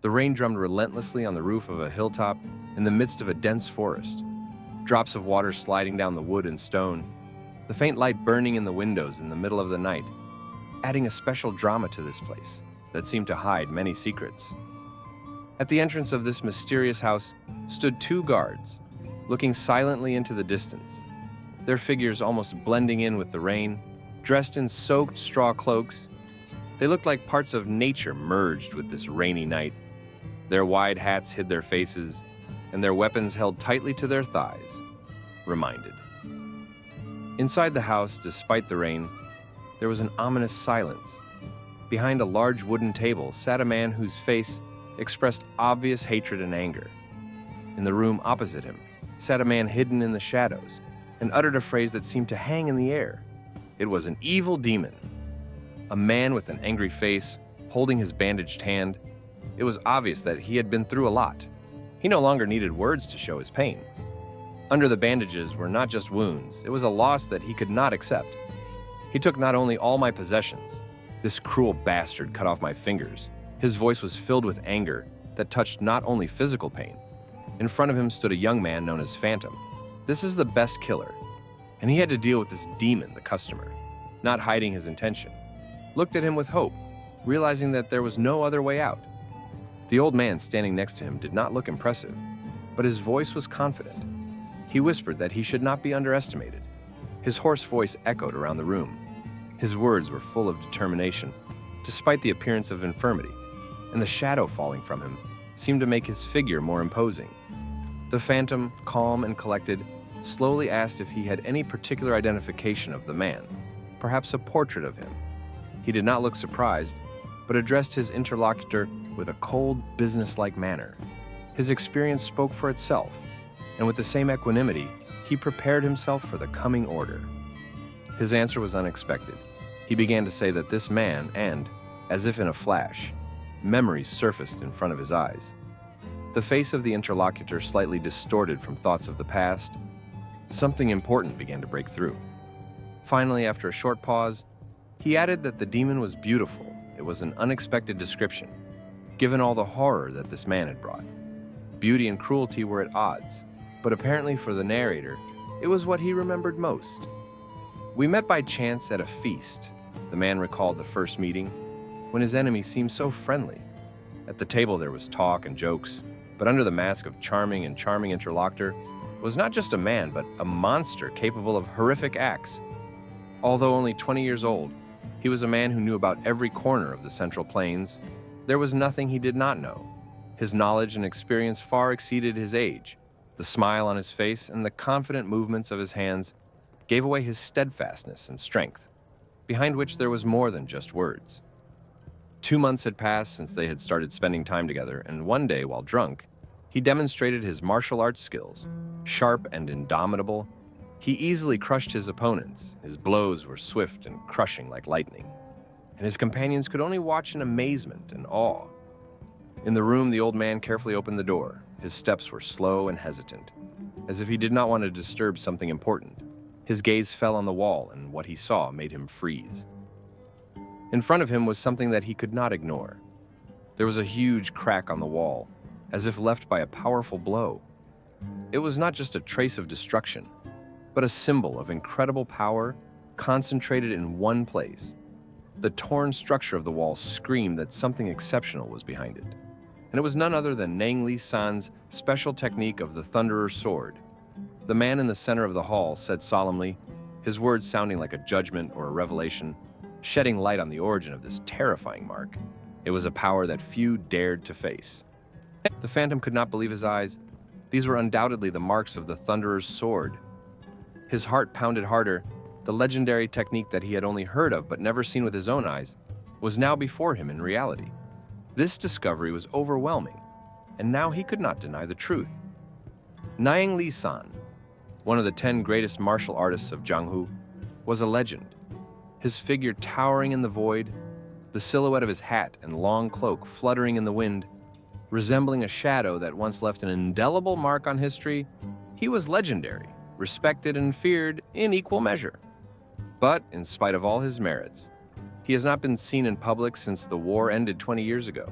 The rain drummed relentlessly on the roof of a hilltop in the midst of a dense forest, drops of water sliding down the wood and stone, the faint light burning in the windows in the middle of the night, adding a special drama to this place that seemed to hide many secrets. At the entrance of this mysterious house stood two guards, looking silently into the distance, their figures almost blending in with the rain, dressed in soaked straw cloaks. They looked like parts of nature merged with this rainy night. Their wide hats hid their faces, and their weapons held tightly to their thighs, reminded. Inside the house, despite the rain, there was an ominous silence. Behind a large wooden table sat a man whose face expressed obvious hatred and anger. In the room opposite him sat a man hidden in the shadows and uttered a phrase that seemed to hang in the air. It was an evil demon. A man with an angry face, holding his bandaged hand. It was obvious that he had been through a lot. He no longer needed words to show his pain. Under the bandages were not just wounds, it was a loss that he could not accept. He took not only all my possessions, this cruel bastard cut off my fingers. His voice was filled with anger that touched not only physical pain. In front of him stood a young man known as Phantom. This is the best killer, and he had to deal with this demon, the customer, not hiding his intention. Looked at him with hope, realizing that there was no other way out. The old man standing next to him did not look impressive, but his voice was confident. He whispered that he should not be underestimated. His hoarse voice echoed around the room. His words were full of determination, despite the appearance of infirmity, and the shadow falling from him seemed to make his figure more imposing. The Phantom, calm and collected, slowly asked if he had any particular identification of the man, perhaps a portrait of him. He did not look surprised, but addressed his interlocutor with a cold, businesslike manner. His experience spoke for itself, and with the same equanimity, he prepared himself for the coming order. His answer was unexpected. He began to say that this man, and, as if in a flash, memories surfaced in front of his eyes. The face of the interlocutor slightly distorted from thoughts of the past. Something important began to break through. Finally, after a short pause, he added that the demon was beautiful. It was an unexpected description, given all the horror that this man had brought. Beauty and cruelty were at odds, but apparently for the narrator, it was what he remembered most. We met by chance at a feast. The man recalled the first meeting, when his enemy seemed so friendly. At the table there was talk and jokes, but under the mask of charming interlocutor was not just a man, but a monster capable of horrific acts. Although only 20 years old, he was a man who knew about every corner of the Central Plains. There was nothing he did not know. His knowledge and experience far exceeded his age. The smile on his face and the confident movements of his hands gave away his steadfastness and strength, behind which there was more than just words. 2 months had passed since they had started spending time together, and one day, while drunk, he demonstrated his martial arts skills. Sharp and indomitable, he easily crushed his opponents. His blows were swift and crushing like lightning, and his companions could only watch in amazement and awe. In the room, the old man carefully opened the door. His steps were slow and hesitant, as if he did not want to disturb something important. His gaze fell on the wall, and what he saw made him freeze. In front of him was something that he could not ignore. There was a huge crack on the wall, as if left by a powerful blow. It was not just a trace of destruction, but a symbol of incredible power concentrated in one place. The torn structure of the wall screamed that something exceptional was behind it, and it was none other than Nang Li San's special technique of the Thunderer's Sword. The man in the center of the hall said solemnly, his words sounding like a judgment or a revelation, shedding light on the origin of this terrifying mark. It was a power that few dared to face. The Phantom could not believe his eyes. These were undoubtedly the marks of the Thunderer's Sword. His heart pounded harder. The legendary technique that he had only heard of but never seen with his own eyes was now before him in reality. This discovery was overwhelming, and now he could not deny the truth. Nang Li San, one of the 10 greatest martial artists of Jianghu, was a legend. His figure towering in the void, the silhouette of his hat and long cloak fluttering in the wind, resembling a shadow that once left an indelible mark on history, he was legendary, respected and feared in equal measure. But, in spite of all his merits, he has not been seen in public since the war ended 20 years ago.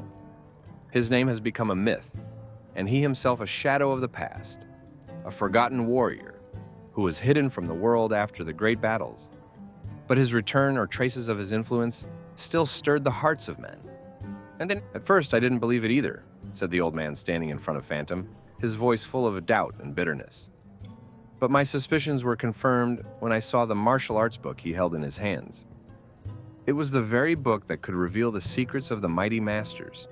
His name has become a myth, and he himself a shadow of the past, a forgotten warrior who was hidden from the world after the great battles. But his return or traces of his influence still stirred the hearts of men. And then, at first, I didn't believe it either, said the old man standing in front of Phantom, his voice full of doubt and bitterness. But my suspicions were confirmed when I saw the martial arts book he held in his hands. It was the very book that could reveal the secrets of the mighty masters.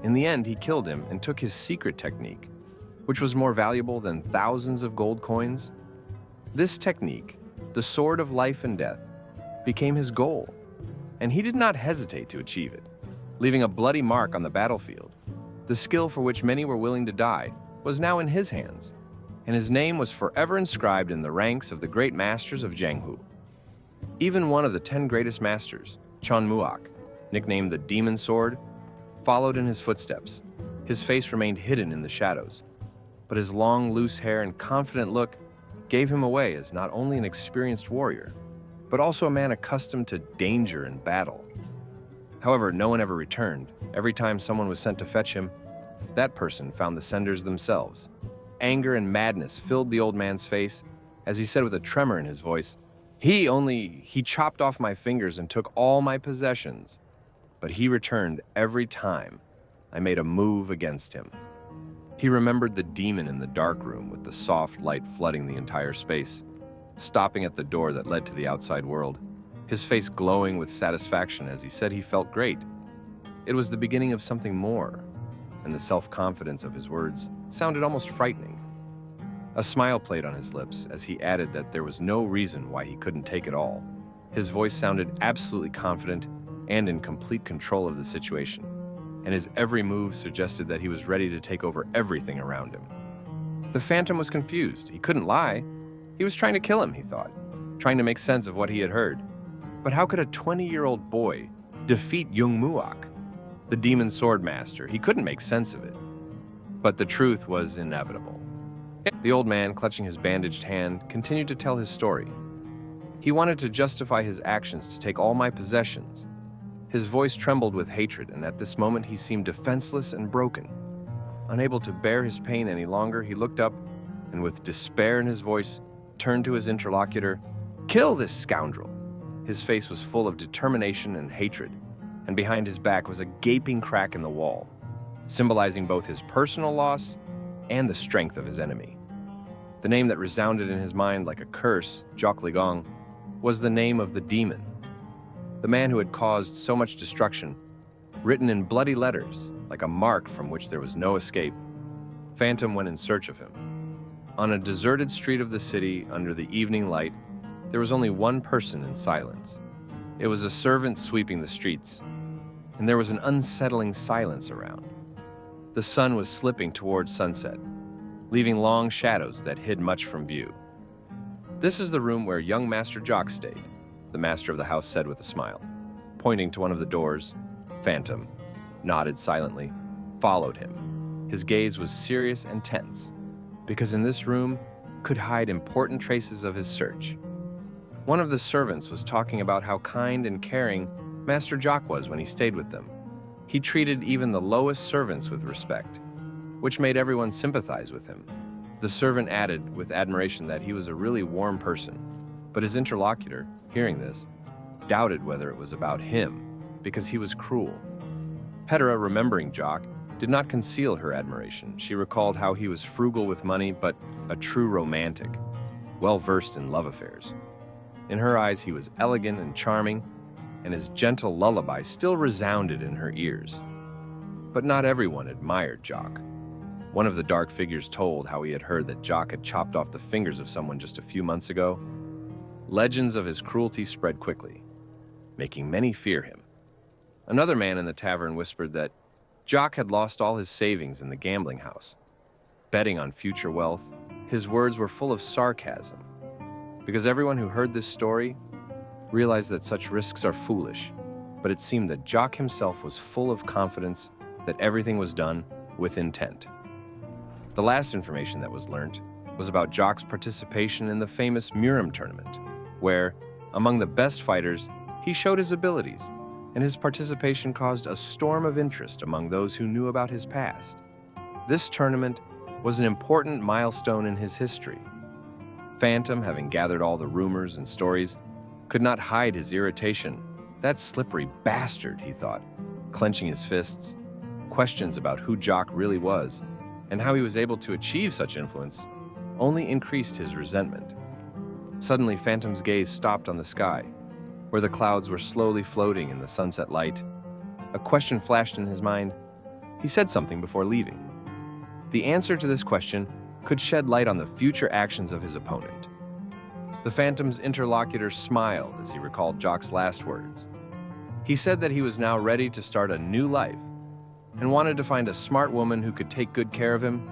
In the end, he killed him and took his secret technique, which was more valuable than thousands of gold coins. This technique, the sword of life and death, became his goal, and he did not hesitate to achieve it, leaving a bloody mark on the battlefield. The skill for which many were willing to die was now in his hands, and his name was forever inscribed in the ranks of the great masters of Jianghu. Even one of the 10 greatest masters, Chon Muak, nicknamed the Demon Sword, followed in his footsteps. His face remained hidden in the shadows, but his long, loose hair and confident look gave him away as not only an experienced warrior, but also a man accustomed to danger and battle. However, no one ever returned. Every time someone was sent to fetch him, that person found the senders themselves. Anger and madness filled the old man's face as he said with a tremor in his voice, He chopped off my fingers and took all my possessions, but he returned every time I made a move against him. He remembered the demon in the dark room with the soft light flooding the entire space, stopping at the door that led to the outside world, his face glowing with satisfaction as he said he felt great. It was the beginning of something more, and the self-confidence of his words sounded almost frightening. A smile played on his lips as he added that there was no reason why he couldn't take it all. His voice sounded absolutely confident and in complete control of the situation, and his every move suggested that he was ready to take over everything around him. The Phantom was confused. He couldn't lie. He was trying to kill him, he thought, trying to make sense of what he had heard. But how could a 20-year-old boy defeat Jung Muak, the demon sword master? He couldn't make sense of it. But the truth was inevitable. The old man, clutching his bandaged hand, continued to tell his story. He wanted to justify his actions to take all my possessions. His voice trembled with hatred, and at this moment he seemed defenseless and broken. Unable to bear his pain any longer, he looked up and with despair in his voice, turned to his interlocutor. Kill this scoundrel! His face was full of determination and hatred, and behind his back was a gaping crack in the wall, symbolizing both his personal loss and the strength of his enemy. The name that resounded in his mind like a curse, Jok Ligong, was the name of the demon, the man who had caused so much destruction, written in bloody letters, like a mark from which there was no escape. Phantom went in search of him. On a deserted street of the city, under the evening light, there was only one person in silence. It was a servant sweeping the streets, and there was an unsettling silence around. The sun was slipping towards sunset, leaving long shadows that hid much from view. This is the room where young Master Jok stayed, the master of the house said with a smile. Pointing to one of the doors, Phantom nodded silently, followed him. His gaze was serious and tense, because in this room could hide important traces of his search. One of the servants was talking about how kind and caring Master Jok was when he stayed with them. He treated even the lowest servants with respect, which made everyone sympathize with him. The servant added with admiration that he was a really warm person, but his interlocutor, hearing this, doubted whether it was about him, because he was cruel. Hedera, remembering Jok, did not conceal her admiration. She recalled how he was frugal with money, but a true romantic, well-versed in love affairs. In her eyes, he was elegant and charming, and his gentle lullaby still resounded in her ears. But not everyone admired Jok. One of the dark figures told how he had heard that Jok had chopped off the fingers of someone just a few months ago. Legends of his cruelty spread quickly, making many fear him. Another man in the tavern whispered that Jok had lost all his savings in the gambling house, betting on future wealth. His words were full of sarcasm, because everyone who heard this story realized that such risks are foolish, but it seemed that Jok himself was full of confidence that everything was done with intent. The last information that was learnt was about Jok's participation in the famous Murim tournament, where, among the best fighters, he showed his abilities, and his participation caused a storm of interest among those who knew about his past. This tournament was an important milestone in his history. Phantom, having gathered all the rumors and stories, could not hide his irritation. That slippery bastard, he thought, clenching his fists. Questions about who Jock really was and how he was able to achieve such influence only increased his resentment. Suddenly, Phantom's gaze stopped on the sky, where the clouds were slowly floating in the sunset light. A question flashed in his mind. He said something before leaving. The answer to this question could shed light on the future actions of his opponent. The Phantom's interlocutor smiled as he recalled Jock's last words. He said that he was now ready to start a new life and wanted to find a smart woman who could take good care of him.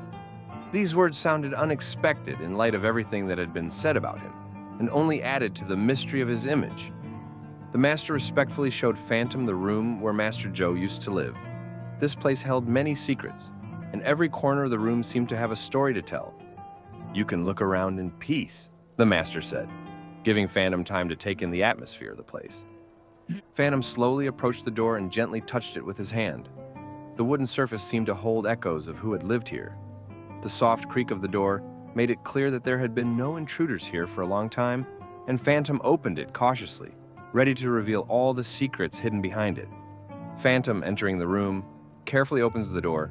These words sounded unexpected in light of everything that had been said about him, and only added to the mystery of his image. The master respectfully showed Phantom the room where Master Joe used to live. This place held many secrets, and every corner of the room seemed to have a story to tell. "You can look around in peace," the master said, giving Phantom time to take in the atmosphere of the place. Phantom slowly approached the door and gently touched it with his hand. The wooden surface seemed to hold echoes of who had lived here. The soft creak of the door made it clear that there had been no intruders here for a long time, and Phantom opened it cautiously, ready to reveal all the secrets hidden behind it. Phantom, entering the room, carefully opens the door.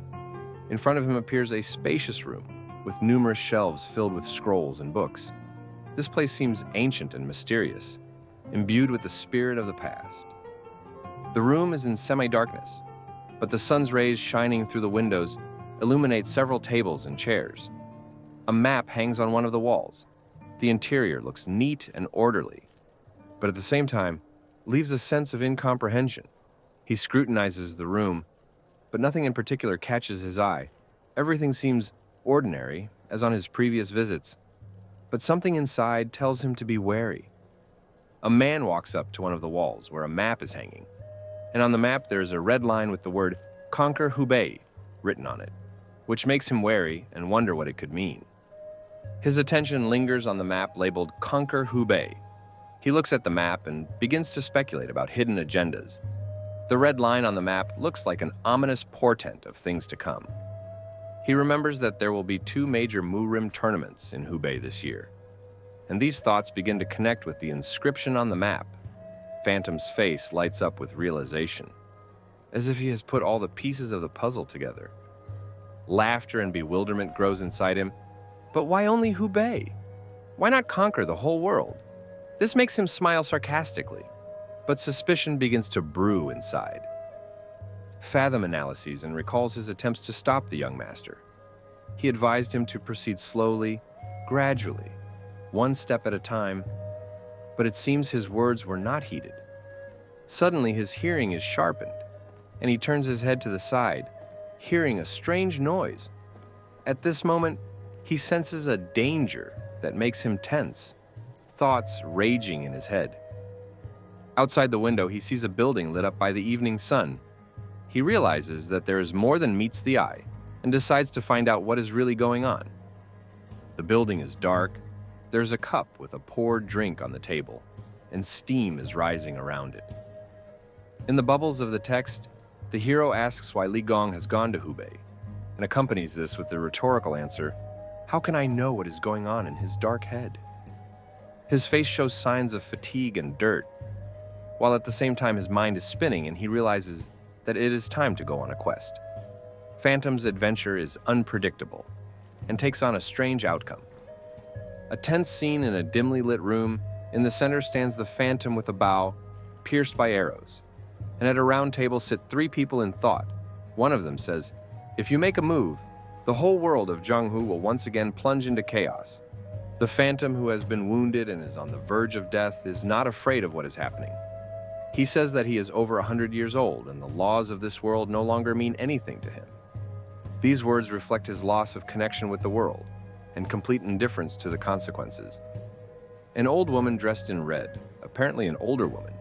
In front of him appears a spacious room with numerous shelves filled with scrolls and books. This place seems ancient and mysterious, imbued with the spirit of the past. The room is in semi-darkness, but the sun's rays shining through the windows illuminate several tables and chairs. A map hangs on one of the walls. The interior looks neat and orderly, but at the same time leaves a sense of incomprehension. He scrutinizes the room, but nothing in particular catches his eye. Everything seems ordinary, as on his previous visits, but something inside tells him to be wary. A man walks up to one of the walls where a map is hanging, and on the map there is a red line with the word "Conquer Hubei" written on it, which makes him wary and wonder what it could mean. His attention lingers on the map labeled "Conquer Hubei." He looks at the map and begins to speculate about hidden agendas. The red line on the map looks like an ominous portent of things to come. He remembers that there will be 2 major Murim tournaments in Hubei this year, and these thoughts begin to connect with the inscription on the map. Phantom's face lights up with realization, as if he has put all the pieces of the puzzle together. Laughter and bewilderment grows inside him. But why only Hubei? Why not conquer the whole world? This makes him smile sarcastically, but suspicion begins to brew inside. Fathom analyses and recalls his attempts to stop the young master. He advised him to proceed slowly, gradually, one step at a time, but it seems his words were not heeded. Suddenly his hearing is sharpened, and he turns his head to the side, hearing a strange noise. At this moment, he senses a danger that makes him tense, thoughts raging in his head. Outside the window, he sees a building lit up by the evening sun. He realizes that there is more than meets the eye and decides to find out what is really going on. The building is dark. There's a cup with a poured drink on the table, and steam is rising around it. In the bubbles of the text, the hero asks why Li Gong has gone to Hubei, and accompanies this with the rhetorical answer, "How can I know what is going on in his dark head?" His face shows signs of fatigue and dirt, while at the same time his mind is spinning and he realizes that it is time to go on a quest. Phantom's adventure is unpredictable and takes on a strange outcome. A tense scene in a dimly lit room. In the center stands the Phantom with a bow, pierced by arrows. And at a round table sit 3 people in thought. One of them says, "If you make a move, the whole world of Zhonghu will once again plunge into chaos." The Phantom, who has been wounded and is on the verge of death, is not afraid of what is happening. He says that he is over 100 years old and the laws of this world no longer mean anything to him. These words reflect his loss of connection with the world and complete indifference to the consequences. An old woman dressed in red, apparently an older woman,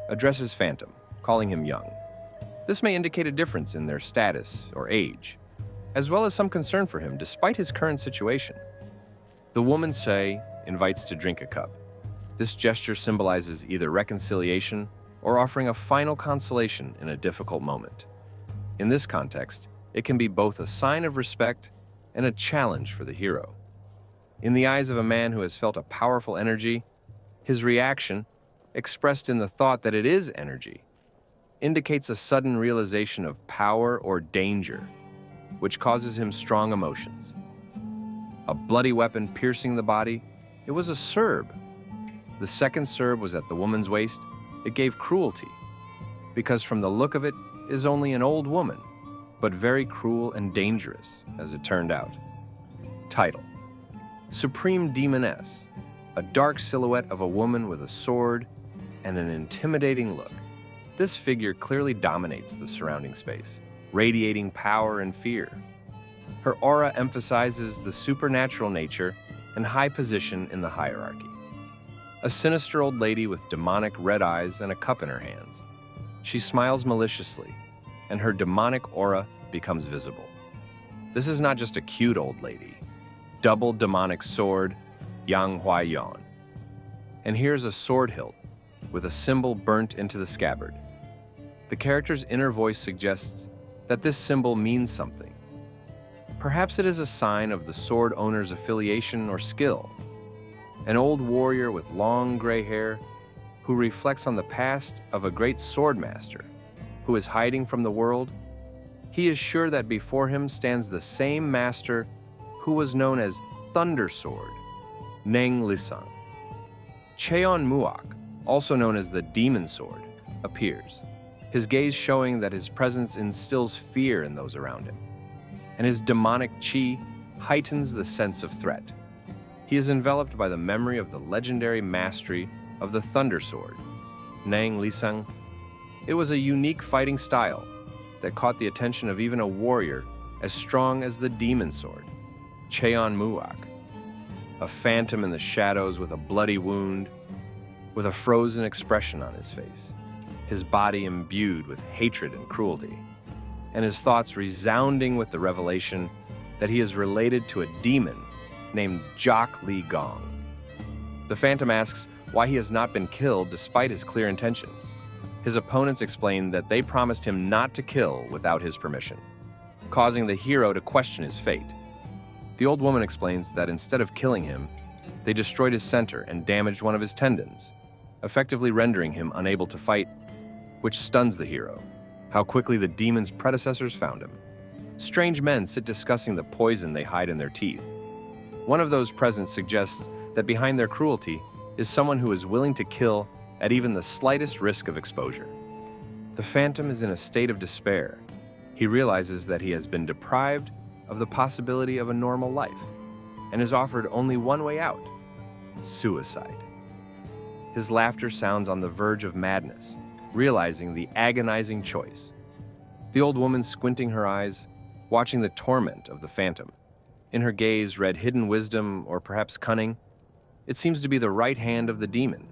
addresses Phantom, calling him young. This may indicate a difference in their status or age, as well as some concern for him despite his current situation. The woman Sei invites to drink a cup. This gesture symbolizes either reconciliation or offering a final consolation in a difficult moment. In this context, it can be both a sign of respect and a challenge for the hero. In the eyes of a man who has felt a powerful energy, his reaction, expressed in the thought that it is energy, indicates a sudden realization of power or danger, which causes him strong emotions. A bloody weapon piercing the body, it was a serb. The second serb was at the woman's waist. It gave cruelty, because from the look of it is only an old woman, but very cruel and dangerous, as it turned out. Title: Supreme Demoness, a dark silhouette of a woman with a sword and an intimidating look. This figure clearly dominates the surrounding space, radiating power and fear. Her aura emphasizes the supernatural nature and high position in the hierarchy. A sinister old lady with demonic red eyes and a cup in her hands. She smiles maliciously, and her demonic aura becomes visible. This is not just a cute old lady. Double demonic sword, Yang Yeonshin. And here's a sword hilt with a symbol burnt into the scabbard. The character's inner voice suggests that this symbol means something. Perhaps it is a sign of the sword owner's affiliation or skill. An old warrior with long gray hair who reflects on the past of a great sword master who is hiding from the world. He is sure that before him stands the same master who was known as Thunder Sword, Neng Lisang. Cheon Muak, also known as the Demon Sword, appears, his gaze showing that his presence instills fear in those around him, and his demonic chi heightens the sense of threat. He is enveloped by the memory of the legendary mastery of the Thunder Sword, Neng Lisang. It was a unique fighting style that caught the attention of even a warrior as strong as the Demon Sword, Cheon Muak, a phantom in the shadows with a bloody wound, with a frozen expression on his face, his body imbued with hatred and cruelty, and his thoughts resounding with the revelation that he is related to a demon named Jok Lee Gong. The Phantom asks why he has not been killed despite his clear intentions. His opponents explain that they promised him not to kill without his permission, causing the hero to question his fate. The old woman explains that instead of killing him, they destroyed his center and damaged one of his tendons, effectively rendering him unable to fight, which stuns the hero. How quickly the demon's predecessors found him. Strange men sit discussing the poison they hide in their teeth. One of those present suggests that behind their cruelty is someone who is willing to kill at even the slightest risk of exposure. The Phantom is in a state of despair. He realizes that he has been deprived of the possibility of a normal life and is offered only one way out: suicide. His laughter sounds on the verge of madness, realizing the agonizing choice. The old woman squinting her eyes, watching the torment of the Phantom. In her gaze read hidden wisdom or perhaps cunning. It seems to be the right hand of the demon,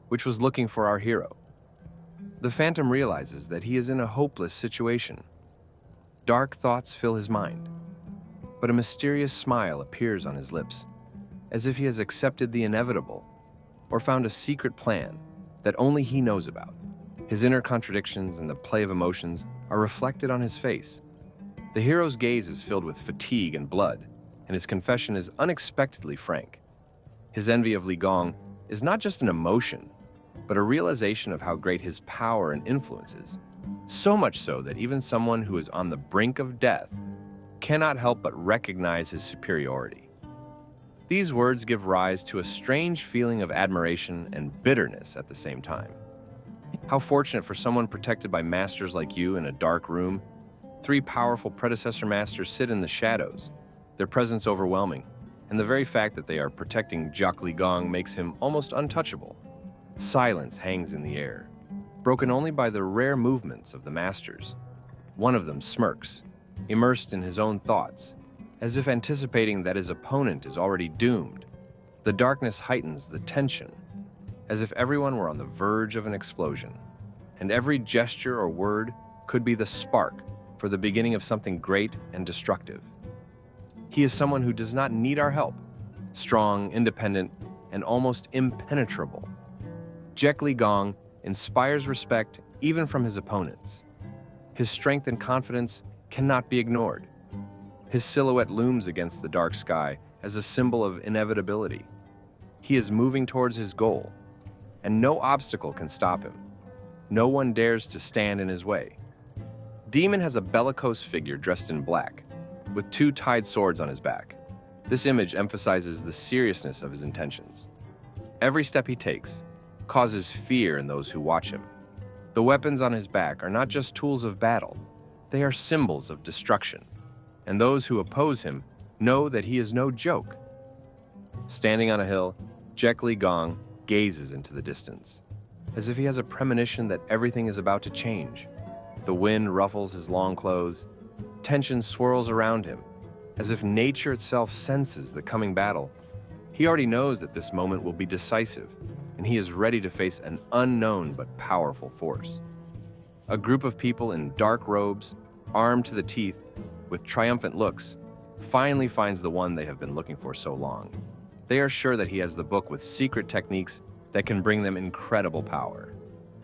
which was looking for our hero. The Phantom realizes that he is in a hopeless situation. Dark thoughts fill his mind, but a mysterious smile appears on his lips, as if he has accepted the inevitable or found a secret plan that only he knows about. His inner contradictions and the play of emotions are reflected on his face. The hero's gaze is filled with fatigue and blood, and his confession is unexpectedly frank. His envy of Li Gong is not just an emotion, but a realization of how great his power and influence is. So much so that even someone who is on the brink of death cannot help but recognize his superiority. These words give rise to a strange feeling of admiration and bitterness at the same time. How fortunate for someone protected by masters like you in a dark room. 3 powerful predecessor masters sit in the shadows, their presence overwhelming, and the very fact that they are protecting Jok Lee Gong makes him almost untouchable. Silence hangs in the air, broken only by the rare movements of the masters. One of them smirks, immersed in his own thoughts, as if anticipating that his opponent is already doomed. The darkness heightens the tension, as if everyone were on the verge of an explosion, and every gesture or word could be the spark for the beginning of something great and destructive. He is someone who does not need our help, strong, independent, and almost impenetrable. Jek Lee Gong inspires respect even from his opponents. His strength and confidence cannot be ignored. His silhouette looms against the dark sky as a symbol of inevitability. He is moving towards his goal, and no obstacle can stop him. No one dares to stand in his way. Demon has a bellicose figure dressed in black, with two tied swords on his back. This image emphasizes the seriousness of his intentions. Every step he takes causes fear in those who watch him. The weapons on his back are not just tools of battle, they are symbols of destruction, and those who oppose him know that he is no joke. Standing on a hill, Jaek Lee Gong gazes into the distance, as if he has a premonition that everything is about to change. The wind ruffles his long clothes, tension swirls around him, as if nature itself senses the coming battle. He already knows that this moment will be decisive, and he is ready to face an unknown but powerful force. A group of people in dark robes, armed to the teeth, with triumphant looks, finally finds the one they have been looking for so long. They are sure that he has the book with secret techniques that can bring them incredible power.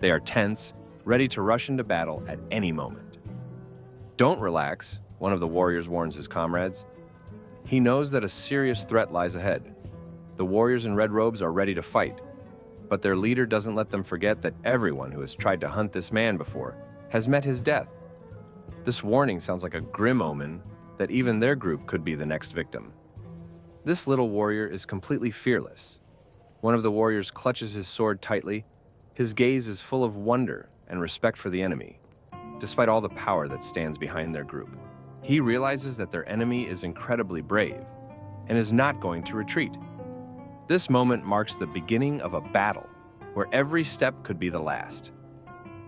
They are tense, ready to rush into battle at any moment. Don't relax, one of the warriors warns his comrades. He knows that a serious threat lies ahead. The warriors in red robes are ready to fight, but their leader doesn't let them forget that everyone who has tried to hunt this man before has met his death. This warning sounds like a grim omen that even their group could be the next victim. This little warrior is completely fearless. One of the warriors clutches his sword tightly. His gaze is full of wonder and respect for the enemy, despite all the power that stands behind their group. He realizes that their enemy is incredibly brave and is not going to retreat. This moment marks the beginning of a battle where every step could be the last.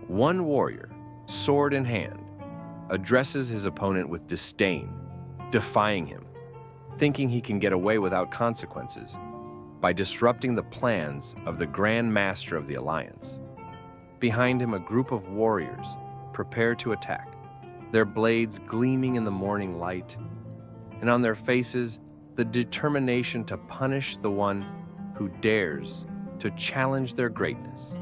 One warrior, sword in hand, addresses his opponent with disdain, defying him, thinking he can get away without consequences by disrupting the plans of the Grand Master of the Alliance. Behind him, a group of warriors prepare to attack, their blades gleaming in the morning light, and on their faces, the determination to punish the one who dares to challenge their greatness.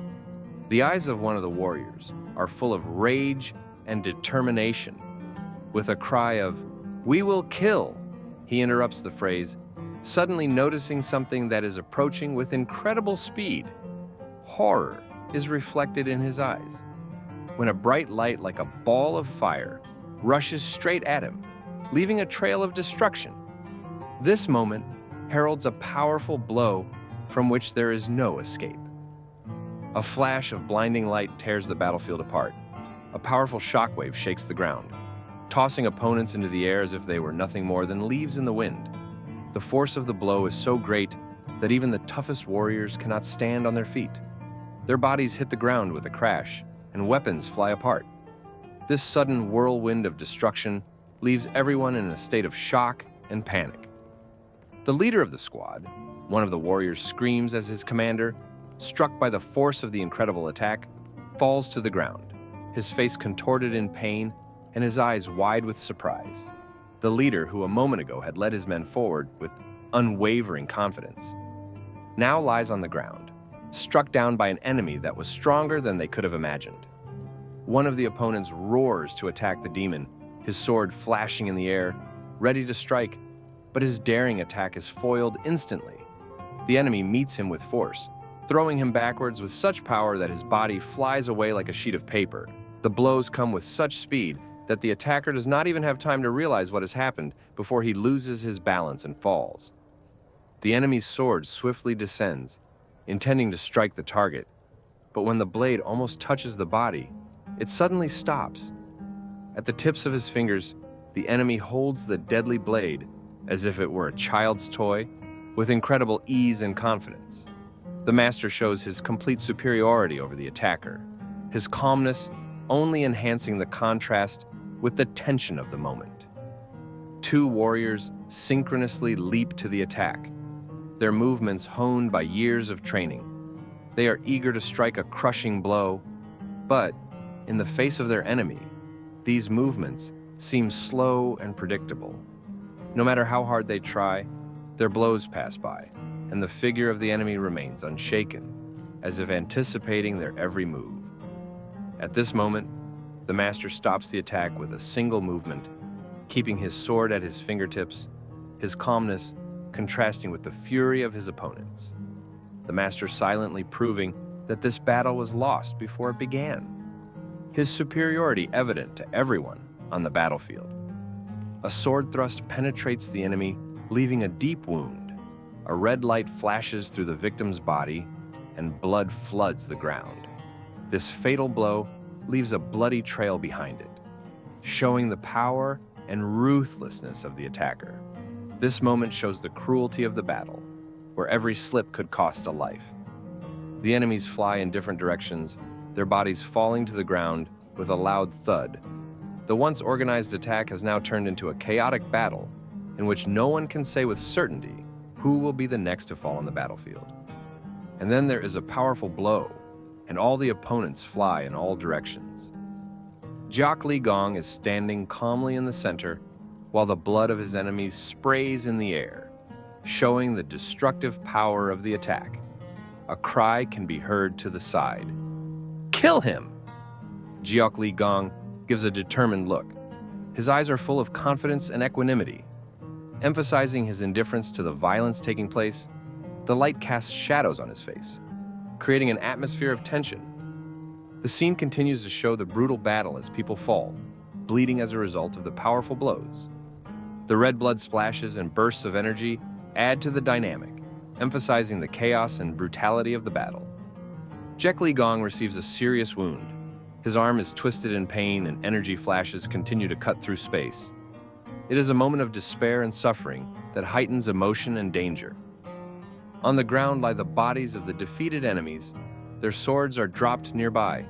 The eyes of one of the warriors are full of rage and determination. With a cry of, "We will kill," he interrupts the phrase, suddenly noticing something that is approaching with incredible speed. Horror is reflected in his eyes when a bright light like a ball of fire rushes straight at him, leaving a trail of destruction. This moment heralds a powerful blow from which there is no escape. A flash of blinding light tears the battlefield apart. A powerful shockwave shakes the ground, tossing opponents into the air as if they were nothing more than leaves in the wind. The force of the blow is so great that even the toughest warriors cannot stand on their feet. Their bodies hit the ground with a crash, and weapons fly apart. This sudden whirlwind of destruction leaves everyone in a state of shock and panic. The leader of the squad, one of the warriors, screams as his commander, struck by the force of the incredible attack, falls to the ground, his face contorted in pain and his eyes wide with surprise. The leader, who a moment ago had led his men forward with unwavering confidence, now lies on the ground, struck down by an enemy that was stronger than they could have imagined. One of the opponents roars to attack the demon, his sword flashing in the air, ready to strike, but his daring attack is foiled instantly. The enemy meets him with force, throwing him backwards with such power that his body flies away like a sheet of paper. The blows come with such speed that the attacker does not even have time to realize what has happened before he loses his balance and falls. The enemy's sword swiftly descends, intending to strike the target, but when the blade almost touches the body, it suddenly stops. At the tips of his fingers, the enemy holds the deadly blade as if it were a child's toy, with incredible ease and confidence. The master shows his complete superiority over the attacker, his calmness only enhancing the contrast with the tension of the moment. Two warriors synchronously leap to the attack, their movements honed by years of training. They are eager to strike a crushing blow, but in the face of their enemy, these movements seem slow and predictable. No matter how hard they try, their blows pass by, and the figure of the enemy remains unshaken. as if anticipating their every move. At this moment, the master stops the attack with a single movement, keeping his sword at his fingertips, his calmness contrasting with the fury of his opponents. The master silently proving that this battle was lost before it began, his superiority evident to everyone on the battlefield. A sword thrust penetrates the enemy, leaving a deep wound. A red light flashes through the victim's body, and blood floods the ground. This fatal blow leaves a bloody trail behind it, showing the power and ruthlessness of the attacker. This moment shows the cruelty of the battle, where every slip could cost a life. The enemies fly in different directions, their bodies falling to the ground with a loud thud. The once organized attack has now turned into a chaotic battle in which no one can say with certainty who will be the next to fall on the battlefield. And then there is a powerful blow, and all the opponents fly in all directions. Jiak Li Gong is standing calmly in the center while the blood of his enemies sprays in the air, showing the destructive power of the attack. A cry can be heard to the side. "Kill him!" Jiak Li Gong gives a determined look. His eyes are full of confidence and equanimity. Emphasizing his indifference to the violence taking place, the light casts shadows on his face, creating an atmosphere of tension. The scene continues to show the brutal battle as people fall, bleeding as a result of the powerful blows. The red blood splashes and bursts of energy add to the dynamic, emphasizing the chaos and brutality of the battle. Jiak Li Gong receives a serious wound. His arm is twisted in pain and energy flashes continue to cut through space. It is a moment of despair and suffering that heightens emotion and danger. On the ground lie the bodies of the defeated enemies. Their swords are dropped nearby.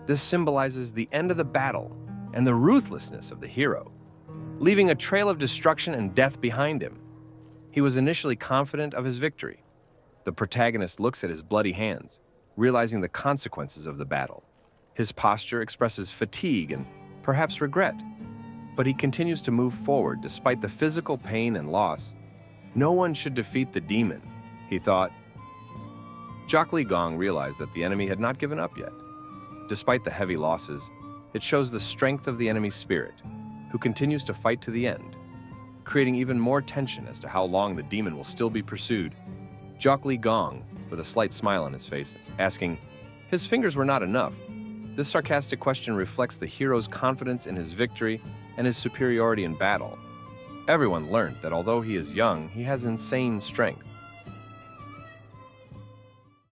This symbolizes the end of the battle and the ruthlessness of the hero, leaving a trail of destruction and death behind him. He was initially confident of his victory. The protagonist looks at his bloody hands, realizing the consequences of the battle. His posture expresses fatigue and perhaps regret, but he continues to move forward despite the physical pain and loss. No one should defeat the demon, he thought. Jiak Li Gong realized that the enemy had not given up yet. Despite the heavy losses, it shows the strength of the enemy's spirit, who continues to fight to the end, creating even more tension as to how long the demon will still be pursued. Jiak Li Gong, with a slight smile on his face, asking, "His fingers were not enough." This sarcastic question reflects the hero's confidence in his victory and his superiority in battle. Everyone learned that although he is young, he has insane strength.